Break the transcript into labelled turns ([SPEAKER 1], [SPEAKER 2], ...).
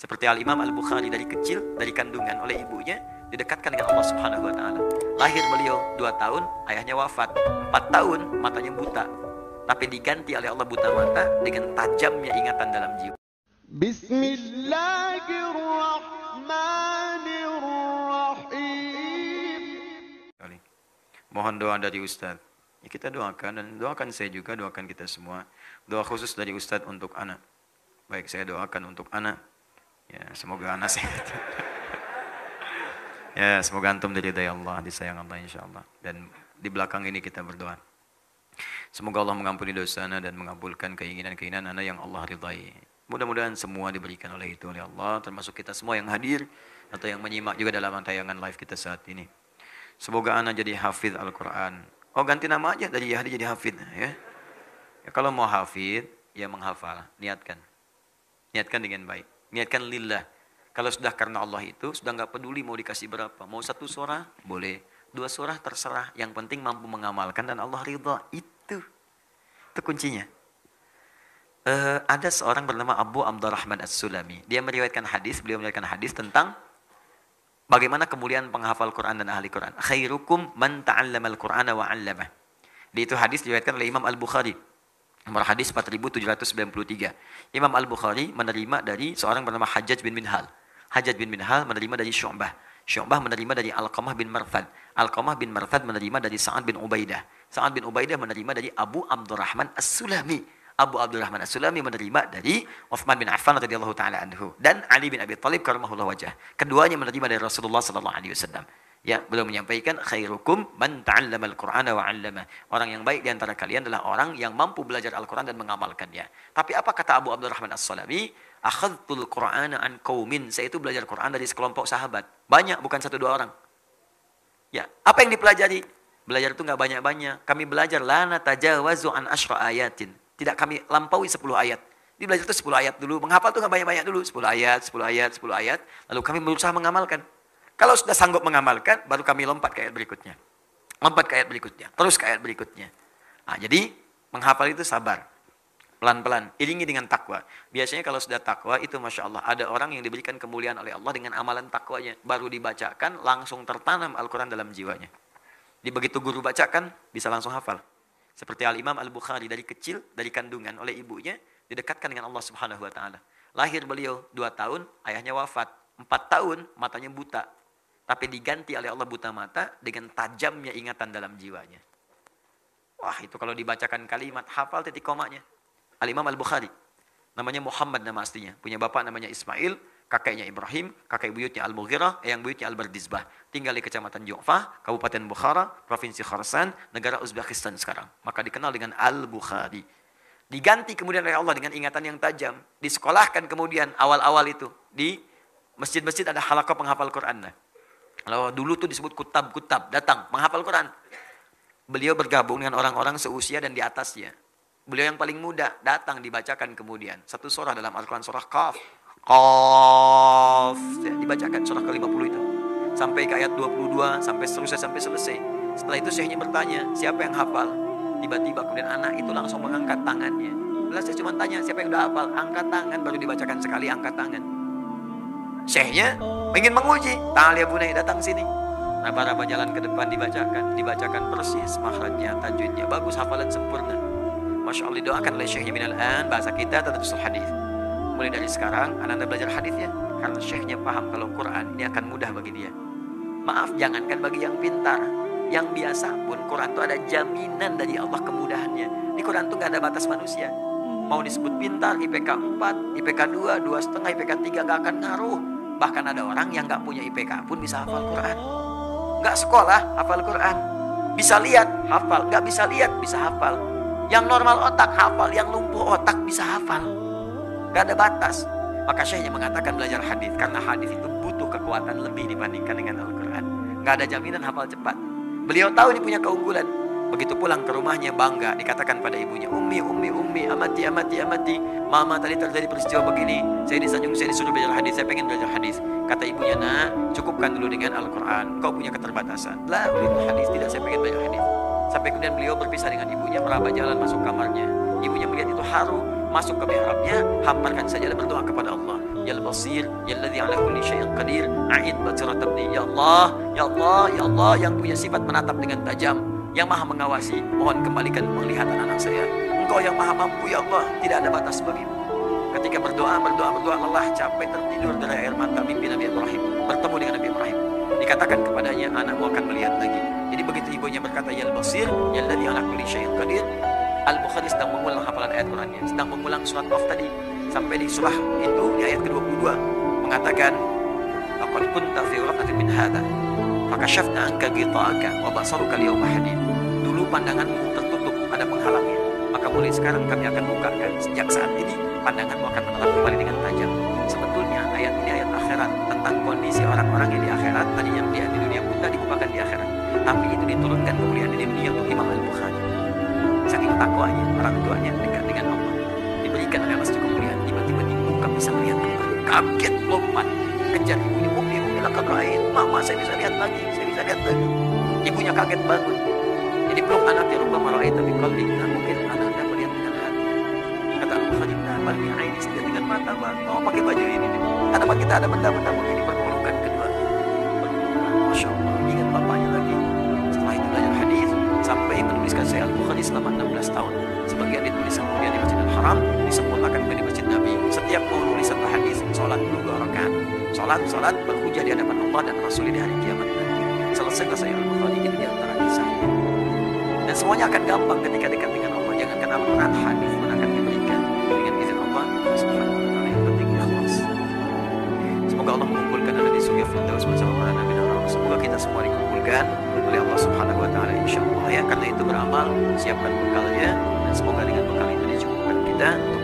[SPEAKER 1] Seperti Al-Imam Al-Bukhari dari kecil, dari kandungan oleh ibunya, didekatkan dengan Allah Subhanahu wa Ta'ala. Lahir beliau 2 tahun, ayahnya wafat. 4 tahun, matanya buta. Tapi diganti oleh Allah buta mata dengan tajamnya ingatan dalam jiwa. Bismillahirrahmanirrahim. Mohon doa dari Ustadz. Ya, kita doakan, dan doakan saya juga, doakan kita semua. Doa khusus dari Ustadz untuk anak. Baik, saya doakan untuk anak. Ya, semoga anak sehat. Ya, semoga antum diridai Allah, disayang Allah insyaallah. Dan di belakang ini kita berdoa. Semoga Allah mengampuni dosa anak dan mengabulkan keinginan-keinginan anak yang Allah ridai. Mudah-mudahan semua diberikan oleh itu oleh Allah, termasuk kita semua yang hadir atau yang menyimak juga dalam tayangan live kita saat ini. Semoga anak jadi hafidz Al-Quran. Oh, ganti nama aja dari Yahdi jadi hafidz ya. Ya, kalau mau hafidz, ya menghafal, niatkan. Niatkan dengan baik. Niatkan lillah. Kalau sudah karena Allah itu, sudah nggak peduli mau dikasih berapa. Mau 1 surah, boleh. 2 surah terserah. Yang penting mampu mengamalkan dan Allah ridha. Itu kuncinya. Ada seorang bernama Abu Abdurrahman As-Sulami. Dia meriwayatkan hadis, beliau meriwayatkan hadis tentang bagaimana kemuliaan penghafal Quran dan ahli Quran. Khairukum man ta'allamal Qur'ana wa 'allamah. Di itu hadis diriwayatkan oleh Imam Al-Bukhari. Nomor hadis 4793. Imam Al-Bukhari menerima dari seorang bernama Hajjaj bin Minhal. Hajjaj bin Minhal menerima dari Syu'bah. Syu'bah menerima dari Alqamah bin Marthad. Alqamah bin Marthad menerima dari Sa'ad bin Ubaidah. Sa'ad bin Ubaidah menerima dari Abu Abdurrahman As-Sulami. Abu Abdurrahman As-Sulami menerima dari Utsman bin Affan radhiyallahu taala anhu dan Ali bin Abi Thalib karamahullahu wajhah. Keduanya menerima dari Rasulullah sallallahu alaihi wasallam. Ya, beliau menyampaikan khairukum man ta'allamal Qur'ana wa 'allama. Orang yang baik di antara kalian adalah orang yang mampu belajar Al-Qur'an dan mengamalkannya. Tapi apa kata Abu Abdurrahman As-Sulami? Akhadtul Qur'ana an qaumin. Saya itu belajar Quran dari sekelompok sahabat. Banyak, bukan 1-2 orang. Ya, apa yang dipelajari? Belajar itu enggak banyak-banyak. Kami belajar la natajawazu an asyra ayatin. Tidak kami lampaui 10 ayat. Dia belajar itu 10 ayat dulu. Menghafal itu enggak banyak-banyak dulu. 10 ayat, 10 ayat, 10 ayat. Lalu kami berusaha mengamalkan. Kalau sudah sanggup mengamalkan, baru kami lompat ke ayat berikutnya. Lompat ke ayat berikutnya. Terus ke ayat berikutnya. Nah, jadi menghafal itu sabar. Pelan-pelan. Iringi dengan takwa. Biasanya kalau sudah takwa itu Masya Allah. Ada orang yang diberikan kemuliaan oleh Allah dengan amalan takwanya. Baru dibacakan, langsung tertanam Al-Quran dalam jiwanya. Di begitu guru bacakan, bisa langsung hafal. Seperti Al-Imam Al-Bukhari dari kecil, dari kandungan oleh ibunya, didekatkan dengan Allah Subhanahu wa Ta'ala. Lahir beliau 2 tahun, ayahnya wafat. 4 tahun, matanya buta. Tapi diganti oleh Allah buta mata dengan tajamnya ingatan dalam jiwanya. Wah, itu kalau dibacakan kalimat, hafal titik komanya. Al-Imam Al-Bukhari. Namanya Muhammad nama aslinya. Punya bapak namanya Ismail, kakeknya Ibrahim, kakek buyutnya Al-Mughirah, yang buyutnya Al-Bardizbah. Tinggal di Kecamatan Ju'fah, Kabupaten Bukhara, Provinsi Khorasan, negara Uzbekistan sekarang. Maka dikenal dengan Al-Bukhari. Diganti kemudian oleh Allah dengan ingatan yang tajam. Disekolahkan kemudian awal-awal itu. Di masjid-masjid ada halaqah penghafal Quran. Kalau dulu tuh disebut kutab-kutab, datang menghafal Quran. Beliau bergabung dengan orang-orang seusia dan di atasnya. Beliau yang paling muda, datang dibacakan kemudian. 1 surah dalam Al-Quran, surah Qaf. Qaf. Dibacakan surah ke-50 itu. Sampai ke ayat 22, sampai seterusnya, sampai selesai. Setelah itu syekhnya bertanya, siapa yang hafal? Tiba-tiba kemudian anak itu langsung mengangkat tangannya. Lalu saya cuma tanya, siapa yang udah hafal? Angkat tangan, baru dibacakan sekali, angkat tangan. Syekhnya ingin menguji. Ta'al ya bunai, datang sini. Raba-raba jalan ke depan dibacakan persis makhrajnya, tajwidnya bagus, hafalan sempurna. Masya Allah, didoakan oleh syekhnya minal an, bahasa kita tadrusul hadis. Mulai dari sekarang anak-anak belajar hadis ya, karena syekhnya paham kalau Quran ini akan mudah bagi dia. Maaf, jangankan bagi yang pintar, yang biasa pun Quran itu ada jaminan dari Allah kemudahannya. Di Quran itu gak ada batas manusia. Mau disebut pintar, IPK 4, IPK 2, 2,5, IPK 3 gak akan ngaruh. Bahkan ada orang yang gak punya IPK pun bisa hafal Quran. Gak sekolah, hafal Quran. Bisa lihat, hafal. Gak bisa lihat, bisa hafal. Yang normal otak, hafal. Yang lumpuh otak, bisa hafal. Gak ada batas. Maka syekhnya mengatakan belajar hadis. Karena hadis itu butuh kekuatan lebih dibandingkan dengan Al-Quran. Gak ada jaminan hafal cepat. Beliau tahu ini punya keunggulan. Begitu pulang ke rumahnya bangga, dikatakan pada ibunya, Ummi, amati. Mama tadi terjadi peristiwa begini, saya disanjung, saya disuruh belajar hadis, saya pengen belajar hadis. Kata ibunya, nak, cukupkan dulu dengan Al-Quran, kau punya keterbatasan. La, uridu hadis, tidak, saya pengen belajar hadis. Sampai kemudian beliau berpisah dengan ibunya, meraba jalan masuk kamarnya. Ibunya melihat itu haru, masuk ke mihrabnya, hamparkan saja dan berdoa kepada Allah. Ya yal basir, yalladzi ala kulli syai'in qadir, a'id basiratabni. Ya Allah, ya Allah, ya Allah yang punya sifat menatap dengan tajam, yang maha mengawasi, mohon kembalikan penglihatan anak saya. Engkau yang maha mampu ya Allah, tidak ada batas bagimu. Ketika berdoa, lelah, capek, tertidur dari air mata, mimpi Nabi Ibrahim, bertemu dengan Nabi Ibrahim. Dikatakan kepadanya, anakmu akan melihat lagi. Jadi begitu ibunya berkata, yal basir, yalladzi ala kulli syai'in qadir. Al-Bukhari sedang mengulang hafalan ayat Qurannya, sedang mengulang surat Qaf tadi sampai di surah itu di ayat ke-22 mengatakan, laqad kunta fi ghaflatin min hadza fakashafna anka ghita'aka wa basaruka al-yawma hadid. Dulu pandanganmu tertutup, ada penghalangnya, maka mulai sekarang kami akan bukakan. Sejak saat ini pandanganmu akan menatap kembali dengan tajam. Sebetulnya ayat ini ayat akhirat tentang kondisi orang-orang yang di akhirat. Tadi yang dia di dunia pun dibukakan di akhirat, tapi itu diturunkan kemuliaan di dunia untuk Imam Al-Bukhari. Saking takwanya, orang tuanya dekat dengan Allah, diberikan oleh Allah kemuliaan, tiba-tiba dibuka bisa melihat kembali. Kaget lompat, kejar ibunya, umi lakak lain, mama saya bisa lihat lagi, saya bisa lihat lagi. Ibunya kaget bangun. Jadi peluk anaknya, rubah marai tapi qalbi, mungkin anaknya melihat dengan hati. Kata Al-Bukhari, bal bi aini, saya dengan mata, Bang. Oh, pakai baju ini. Karena kita ada benda-benda begini berpelukan kedua. Masya Allah, ingat bapaknya lagi. Setelah itu belajar hadis sampai menuliskan Sahih Al-Bukhari selama 16 tahun. Sebagian ditulis kemudian di Masjidil Haram, disempurnakan di Masjid Nabi. Setiap mau nulis satu hadis, sholat dulu 2 rakaat. Sholat berhujah di hadapan Allah dan Rasul di hari kiamat nanti. Selesai Sahih Al-Bukhari itu di antara kisahnya. Dan semuanya akan gampang ketika dekat dengan Allah. Jangankan Al-Quran, hadis pun akan diberikan dengan izin Allah Subhanahu wa taala. Yang penting ikhlas. Semoga Allah mengumpulkan anda di surga Firdaus bersama Nabi dan Rasul. Semoga kita semua dikumpulkan oleh Allah Subhanahu wa taala insyaallah ya. Karena itu beramal, siapkan bekalnya dan semoga dengan bekal itu dicukupkan kita untuk